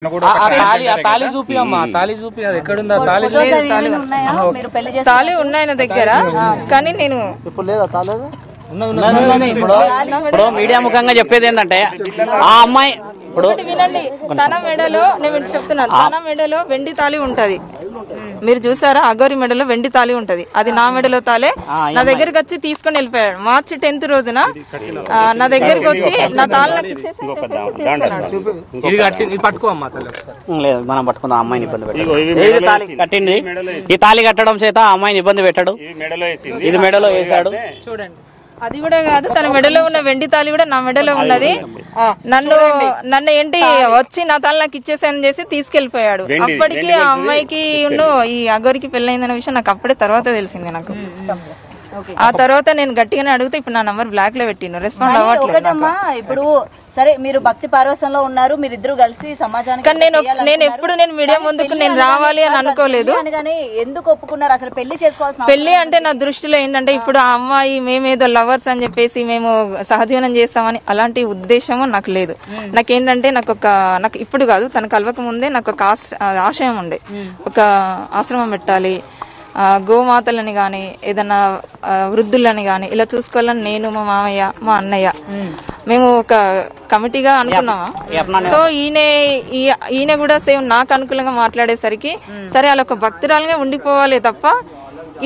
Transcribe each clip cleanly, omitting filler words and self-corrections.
తాళి చూపి అమ్మా, తాళి చూపి. అది ఎక్కడుందా తాళి? తాళి ఉన్నాయి నా దగ్గర, కానీ నేను ఇప్పుడు మీడియా ముఖంగా చెప్పేది ఏంటంటే ఆ అమ్మాయి ఇప్పుడు వినండి, తన మెడలో నేను చెప్తున్నాను, తన మెడలో వెండి తాళి ఉంటది. మీరు చూసారా? అగోరి మెడలో వెండి తాళి ఉంటది. అది నా మెడలో తాలే. నా దగ్గరికి వచ్చి తీసుకొని వెళ్ళిపోయాడు. మార్చి 10th రోజున నా దగ్గరికి వచ్చి నా తాళి పట్టుకో అమ్మా. లేదు, మనం పట్టుకుందాం. అమ్మాయిని ఇబ్బంది పెట్టాడు, కట్టింది. ఈ తాళి కట్టడం చేత ఆ అమ్మాయిని ఇబ్బంది పెట్టాడు. ఇది మెడలో వేసాడు. చూడండి, అది కూడా కాదు, తన మెడలో ఉన్న వెండి తాళి కూడా నా మెడలో ఉన్నది. నన్ను ఏంటి వచ్చి నా తాళి నాకు ఇచ్చేసానని చేసి తీసుకెళ్లిపోయాడు. అప్పటికి ఆ అమ్మాయికి ఈ అగోరికి పెళ్ళైందన్న విషయం నాకు అప్పుడే తర్వాత తెలిసింది. నాకు ఆ తర్వాత నేను గట్టిగానే అడిగితే ఇప్పుడు నా నంబర్ బ్లాక్ లో పెట్టిను, రెస్పాండ్ అవ్వట్లేదు. ఇప్పుడు సరే, మీరు భక్తి పార్వసంలో ఉన్నారు, మీరిద్దరు కలిసి సమాజానికి. కానీ నేను ఎప్పుడు మీడియా ముందుకు నేను రావాలి అని అనుకోలేదు. ఎందుకు ఒప్పుకున్నారు అసలు పెళ్లి చేసుకోవాల్సిన? పెళ్లి అంటే నా దృష్టిలో ఏంటంటే ఇప్పుడు ఆ అమ్మాయి మేమేదో లవర్స్ అని చెప్పేసి మేము సహజీవనం చేస్తామని అలాంటి ఉద్దేశము నాకు లేదు. నాకేంటంటే నాకు ఇప్పుడు కాదు, తన కలవక ముందే నాకు ఒక ఆశయం ఉండే, ఒక ఆశ్రమం పెట్టాలి, గోమాతలని గాని ఏదన్నా వృద్ధులని గాని ఇలా చూసుకోవాలని నేను, మా మామయ్య, మా అన్నయ్య మేము ఒక కమిటీగా అనుకున్నామా. సో ఈయన కూడా సేమ్ నాకు అనుకూలంగా మాట్లాడేసరికి సరే అలా ఒక భక్తురాలుగా ఉండిపోవాలి తప్ప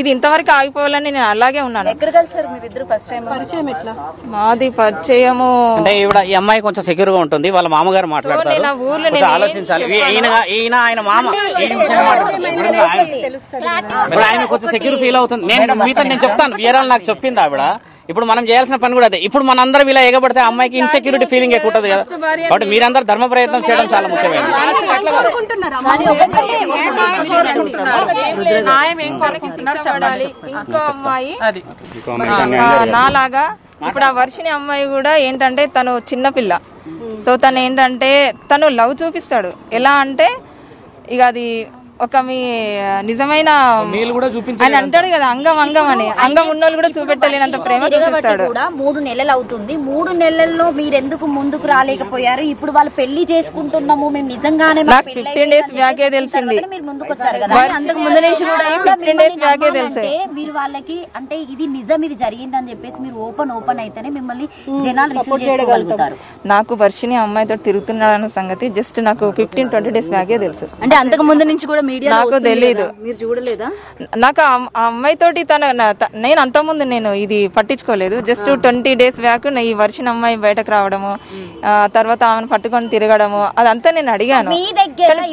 ఇది ఇంతవరకు ఆగిపోవాలని నేను అలాగే ఉన్నాను. ఎక్కడ కలిసారు మీరిద్దరు ఫస్ట్ టైం? పరిచయం ఎట్లా? మాది పరిచయము అంటే ఈ అమ్మాయి కొంచెం సెక్యూర్ గా ఉంటుంది, వాళ్ళ మామగారు మాట్లాడతారు. ఆలోచించాలి. ఈయన ఆయన మామ, ఆయన కొంచెం సెక్యూర్ ఫీల్ అవుతుంది. నేను చెప్తాను, వీరాలు నాకు చెప్పింది ఆవిడ. ఇప్పుడు మనం చేయాల్సిన పని కూడా అదే. ఇప్పుడు మనందరం ఇలా ఎగబడితే అమ్మాయికి ఇన్సెక్యూరిటీ ఫీలింగ్ ఎక్కువ ఉంటుంది కదా. కాబట్టి మీరందరూ ధర్మ ప్రయత్నం చేయడం చాలా ముఖ్యమైనది. ఇంకో అమ్మాయి నాలాగా ఇప్పుడు ఆ వర్షిని అమ్మాయి కూడా ఏంటంటే తను చిన్నపిల్ల. సో తను ఏంటంటే తను లవ్ చూపిస్తాడు. ఎలా అంటే ఇక అది ఒక మీ నిజమైన ఆయన అంటాడు కదా, అంగం అని. అంగం ఉన్నోళ్ళు కూడా చూపెట్టలేనంత ప్రేమ చూపిస్తాడు. 3 నెలలు అవుతుంది. 3 నెలల్లో మీరెందుకు ముందుకు రాలేకపోయారు? ఇప్పుడు వాళ్ళు పెళ్లి చేసుకుంటున్నాము మేము నిజంగానే, నాకు 15 days బ్యాకే తెలిసింది. మీరు ముందుకు వచ్చారు కదా, అంతకు ముందు నుంచి కూడా 15 days బ్యాకే తెలిసే. మీరు వాళ్ళకి అంటే ఇది నిజం, ఇది జరిగిందని చెప్పేసి మీరు ఓపెన్ అయితేనే మిమ్మల్ని జనాలు రిసీవ్ చేసుకోగలుగుతారు. నాకు వర్షిని అమ్మాయితో తిరుగుతున్నాడన్న సంగతి జస్ట్ నాకు 15-20 days బ్యాకే తెలుసు. అంటే అంతకు ముందు నుంచి కూడా నాకు తెలీదు. మీరు చూడలేదా? నాకు ఆ అమ్మాయి తోటి నేను అంతకుముందు నేను ఇది పట్టించుకోలేదు. జస్ట్ 20 days బ్యాక్ ఈ వర్షిన అమ్మాయి బయటకు రావడము, తర్వాత ఆమెను పట్టుకొని తిరగడము అదంతా నేను అడిగాను.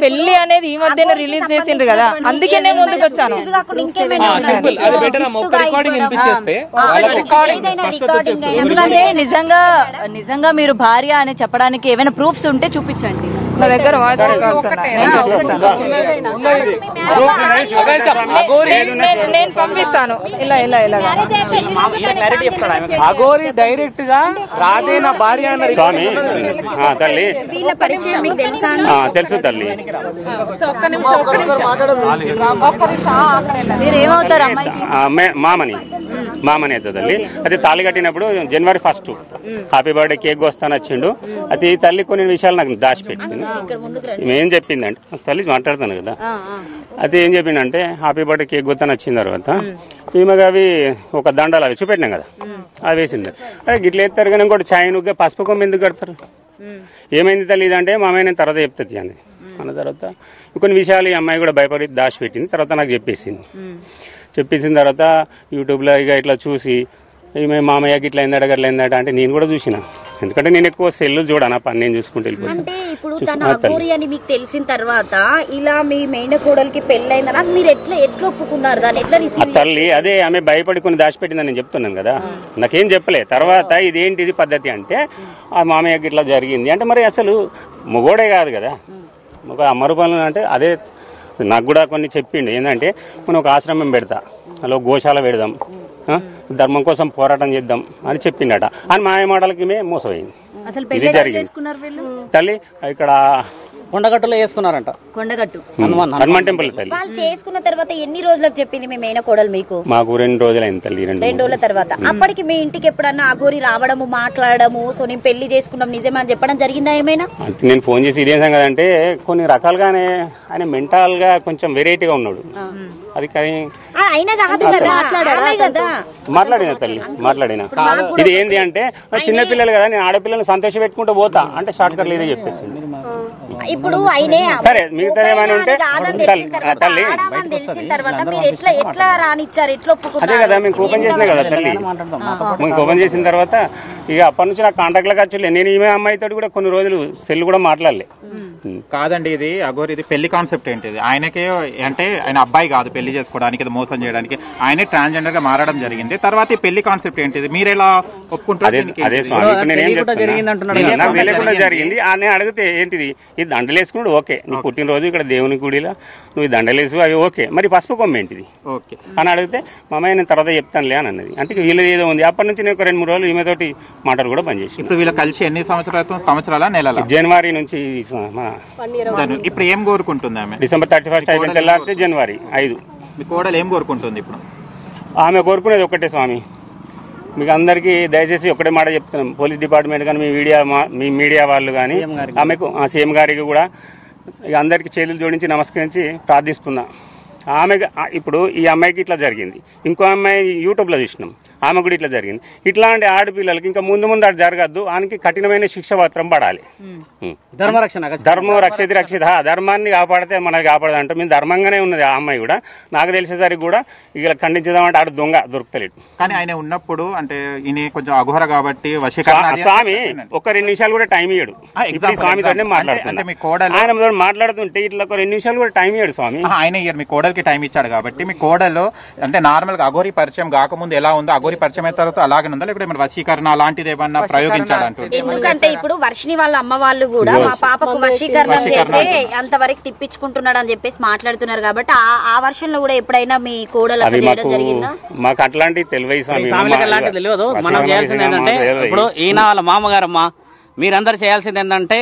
పెళ్లి అనేది ఈ మధ్యన రిలీజ్ చేసిండ్రు కదా, అందుకే నేను ముందుకు వచ్చాను. ఎందుకంటే నిజంగా మీరు భార్య అని చెప్పడానికి ఏమైనా ప్రూఫ్స్ ఉంటే చూపించండి. నా దగ్గర వాయిస్ రికార్డ్స్ ఉన్నాయి, నేను పంపిస్తాను. అగోరి డైరెక్ట్ గా రాదే నా భార్య స్వామి తల్లి తెలుసు తల్లి. మీరేమవుతారు? మామని అవుతుంది తల్లి. అది తాళి కట్టినప్పుడు January 1 హ్యాపీ బర్త్డే కేక్ వస్తాను వచ్చిండు. అది తల్లి కొన్ని విషయాలు నాకు దాచిపెట్టింది. ఏం చెప్పిందంటే తల్లి మాట్లాడుతాను కదా, అది ఏం చెప్పిందంటే హ్యాపీ బర్త్డే కేక్ వస్తాను వచ్చిన తర్వాత ఈమెగా అవి ఒక దండాలు అవి చూపెట్టినాం కదా, అవి వేసింది. అదే గిట్ల ఎత్తారు కానీ ఇంకోటి చాయనుగా పసుపు కొమ్మ ఎందుకు కడతారు? ఏమైంది తల్లి ఇదంటే మా అమ్మాయి నేను తర్వాత చెప్తుంది అని అన్న తర్వాత కొన్ని విషయాలు ఈ అమ్మాయి కూడా భయపడి దాచిపెట్టింది. తర్వాత నాకు చెప్పేసిన తర్వాత యూట్యూబ్లో ఇక ఇట్లా చూసి ఈమె మామయ్యకి ఇట్లా అయిందట అంటే నేను కూడా చూసిన. ఎందుకంటే నేను ఎక్కువ సెల్లు చూడను, పని నేను చూసుకుంటూ వెళ్ళిపోతాను. ఇప్పుడు తన అగోరి అని మీకు తెలిసిన తర్వాత ఇలా మీ మేనకోడలికి పెళ్ళైందని మీరు ఎట్లా ఒప్పుకున్నారు? దాన్ని ఎట్లా రిసీవ్? తల్లి అదే ఆమె భయపడి కొన్ని దాచిపెట్టిందని నేను చెప్తున్నాను కదా, నాకేం చెప్పలే. తర్వాత ఇదేంటిది పద్ధతి అంటే ఆ మామయ్యకి ఇట్లా జరిగింది అంటే మరి అసలు మొగోడే కాదు కదా, ఒక అమ్మ రూపాయలు అంటే అదే. నాకు కూడా కొన్ని చెప్పిండు ఏంటంటే మనం ఒక ఆశ్రమం పెడతా, అలా గోశాల పెడదాం, ధర్మం కోసం పోరాటం చేద్దాం అని చెప్పిండట. అని మాయ మాటలకి మోసమైంది. ఇది జరిగింది తల్లి. ఇక్కడ కొండగట్టులో వేసుకున్నారంట. కొండగట్టు హనుమాన్ టెంపుల్ తల్లి. వాళ్ళు చేసుకున్న తర్వాత ఎన్ని రోజులకు చెప్పింది మీ మేనకోడలు మీకు? మాకు 2 రోజులైంది తల్లి. 2 రోజుల తర్వాత. అప్పటికి మీ ఇంటికి ఎప్పుడన్నా అఘోరి రావడము, మాట్లాడము, సో నేను పెళ్లి చేసుకున్నాం నిజమే అని చెప్పడం జరిగిందా ఏమైనా? నేను ఫోన్ చేసి ఇదేం సంగతి అంటే కొన్ని రకాలుగానే ఆయన మెంటల్ గా కొంచెం వెరైటీగా ఉన్నాడు. అది కానీ అయినా కాదు కదా, మాట్లాడిన తల్లి మాట్లాడిన. ఇది ఏంది అంటే చిన్నపిల్లలు కదా, నేను ఆడపిల్లల్ని సంతోష పెట్టుకుంటూ పోతా అంటే షార్ట్ కట్ లేదే చెప్పేసి. ఇప్పుడు అయినే సరే మిగతా ఏమైనా ఉంటే తల్లి తెలిసిన తర్వాత మీరు ఎట్లా రానిచ్చారు, ఎట్లా ఒప్పుకున్నారు? అదే కదా మేము ఓపెన్ చేసినా కదా తల్లి. మేము ఓపెన్ చేసిన తర్వాత ఇక అప్పటి నుంచి నాకు కాంటాక్ట్లకు వచ్చలే. నేను ఈమె అమ్మాయితో కూడా కొన్ని రోజులు సెల్ కూడా మాట్లాడలే. కాదండి, ఇది అఘోరి ఇది పెళ్లి కాన్సెప్ట్ ఏంటిది? ఆయనకే అంటే ఆయన అబ్బాయి కాదు పెళ్లి చేసుకోవడానికి, అది మోసం చేయడానికి. ఆయనే ట్రాన్స్జెండర్ గా మారడం జరిగింది. తర్వాత ఈ పెళ్లి కాన్సెప్ట్ ఏంటిది? మీరు ఎలా ఒప్పుకుంటారు? అదే స్వామి నేనేం చెప్తున్నా, నాకు తెలియకుండా జరిగింది. నేను అడిగితే ఏంటిది ఇది దండలు వేసుకున్నాడు, ఓకే నీ పుట్టినరోజు ఇక్కడ దేవుని గుడిలో నువ్వు దండలు వేసు అవి ఓకే, మరి పసుపు కొమ్మ ఏంటిది అని అడిగితే మా అమ్మాయి నేను తర్వాత చెప్తానులే అని అన్నది. అంటే వీళ్ళది ఏదో ఉంది. అప్పటి నుంచి నేను ఒక 2-3 రోజులు ఈమెతోటి మాటలు కూడా పనిచేసి. ఇప్పుడు వీళ్ళు కలిసి ఎన్ని సంవత్సరాల నెలల? జనవరి నుంచి. ఇప్పుడు ఏం కోరుకుంటుంది ఆమె? డిసెంబర్ 31 అయిపోయిన తెల్లారితే జనవరి 5. మీ కోడలు ఏం కోరుకుంటుంది ఇప్పుడు? ఆమె కోరుకునేది ఒక్కటే స్వామి, మీకు అందరికీ దయచేసి ఒకటే మాట చెప్తున్నాం. పోలీస్ డిపార్ట్మెంట్ కానీ మీ మీడియా వాళ్ళు కానీ ఆమెకు సీఎం గారికి కూడా ఇక అందరికీ చేతులు జోడించి నమస్కరించి ప్రార్థిస్తున్నా. ఆమె ఇప్పుడు ఈ అమ్మాయికి ఇట్లా జరిగింది, ఇంకో అమ్మాయి యూట్యూబ్లో చూసినాం, ఆమె కూడా ఇట్లా జరిగింది. ఇట్లాంటి ఆడపిల్లలకి ఇంకా ముందు అటు జరగద్దు, ఆమెకి కఠినమైన శిక్ష మాత్రం పడాలి. ధర్మం రక్షిత రక్షిత, ధర్మాన్ని కాపాడితే మనకి కాపాడదు అంటే మేము ధర్మంగానే ఉన్నది. ఆ అమ్మాయి కూడా నాకు తెలిసేసరికి కూడా ఇక ఖండించదామంటే ఆడ దొంగ దొరుకుతలేడు. కానీ ఆయన ఉన్నప్పుడు అంటే ఈయన కొంచెం అఘోర కాబట్టి వశీకరణ. స్వామి ఒక 2 నిమిషాలు కూడా టైం ఇయ్యడు. ఇప్పుడు స్వామితోనే మాట్లాడుతున్నా, ఆయన మాట్లాడుతుంటే ఇట్లా ఒక 2 నిమిషాలు కూడా టైం ఇయ్యడు స్వామి. ఆయన ఇయ్యారు, మీ కోడలికి టైం ఇచ్చాడు కాబట్టి. మీ కోడలు అంటే నార్మల్ గా అఘోరి పరిచయం కాకముందు ఎలా ఉందో అఘోరి పరిచయం అయిన తర్వాత అలాగే ఉందా, లేకపోతే ఏమైనా వశీకరణ అలాంటిది ఏమన్నా ప్రయోగించాడు అంటుంది? ఎందుకంటే ఇప్పుడు వర్షిని వాళ్ళ అమ్మ వాళ్ళు కూడా మా పాపకు వశీకరణ చేస్తే అంతవరకు తిప్పించుకుంటున్నాడు అని చెప్పేసి మాట్లాడుతున్నారు. కాబట్టి ఆ వర్షంలో కూడా ఎప్పుడైనా మీ కోడలు జరిగిందా? మాకు అట్లాంటి తెలియదు స్వామి. తెలియదు. మనం చేయాల్సింది ఏంటంటే ఇప్పుడు ఈయన వాళ్ళ మామగారమ్మ మీరందరూ చేయాల్సింది ఏంటంటే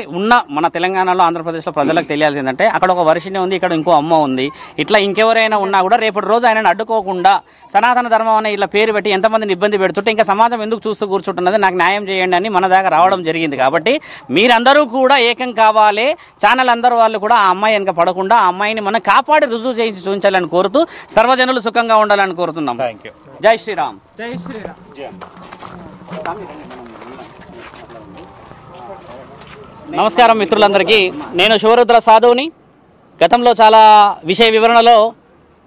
మన తెలంగాణలో ఆంధ్రప్రదేశ్లో ప్రజలకు తెలియాల్సిందంటే అక్కడ ఒక వర్షిని ఉంది, ఇక్కడ ఇంకో అమ్మ ఉంది, ఇట్లా ఇంకెవరైనా ఉన్నా కూడా రేపటి రోజు ఆయనను అడ్డుకోకుండా సనాతన ధర్మం అనే ఇలా పేరు పెట్టి ఎంతమందిని ఇబ్బంది పెడుతుంటే ఇంకా సమాజం ఎందుకు చూస్తూ కూర్చుంటున్నది, నాకు న్యాయం చేయండి అని మన దాకా రావడం జరిగింది. కాబట్టి మీరందరూ కూడా ఏకం కావాలి. ఛానల్ అందరూ వాళ్ళు కూడా ఆ అమ్మాయి వెనక పడకుండా ఆ అమ్మాయిని మనం కాపాడి రుజువు చేయించి చూపించాలని కోరుతూ సర్వజనులు సుఖంగా ఉండాలని కోరుతున్నాం. జై శ్రీరామ్. జై శ్రీరామ్. నమస్కారం మిత్రులందరికీ. నేను శివరుద్ర సాధువుని. గతంలో చాలా విషయ వివరణలో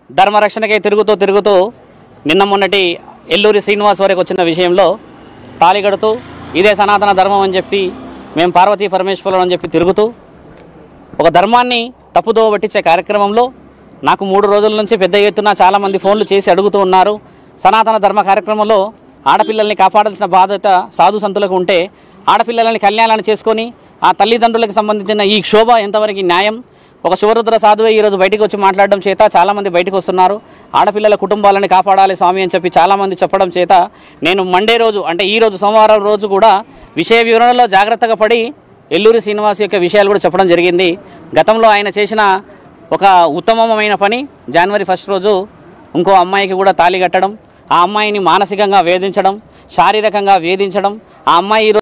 ధర్మరక్షణకై తిరుగుతూ నిన్న మొన్నటి ఎల్లూరి శ్రీనివాస్ వరకు వచ్చిన విషయంలో తాళిగడుతూ ఇదే సనాతన ధర్మం అని చెప్పి మేము పార్వతీ పరమేశ్వరులు అని చెప్పి తిరుగుతూ ఒక ధర్మాన్ని తప్పుదో పట్టించే కార్యక్రమంలో నాకు 3 రోజుల నుంచి పెద్ద ఎత్తున చాలామంది ఫోన్లు చేసి అడుగుతూ ఉన్నారు. సనాతన ధర్మ కార్యక్రమంలో ఆడపిల్లల్ని కాపాడాల్సిన బాధ్యత సాధు సంతులకు ఉంటే ఆడపిల్లలని కళ్యాణాన్ని చేసుకొని ఆ తల్లిదండ్రులకు సంబంధించిన ఈ క్షోభ ఎంతవరకు న్యాయం? ఒక శివరుద్ర సాధువే ఈరోజు బయటకు వచ్చి మాట్లాడడం చేత చాలామంది బయటకు వస్తున్నారు. ఆడపిల్లల కుటుంబాలని కాపాడాలి స్వామి అని చెప్పి చాలామంది చెప్పడం చేత నేను మండే రోజు అంటే ఈరోజు సోమవారం రోజు కూడా విషయ వివరణలో జాగ్రత్తగా పడి ఎల్లూరి శ్రీనివాస్ యొక్క విషయాలు కూడా చెప్పడం జరిగింది. గతంలో ఆయన చేసిన ఒక ఉత్తమమైన పని జనవరి 1 రోజు ఇంకో అమ్మాయికి కూడా తాళి కట్టడం, ఆ అమ్మాయిని మానసికంగా వేధించడం, శారీరకంగా వేధించడం, ఆ అమ్మాయి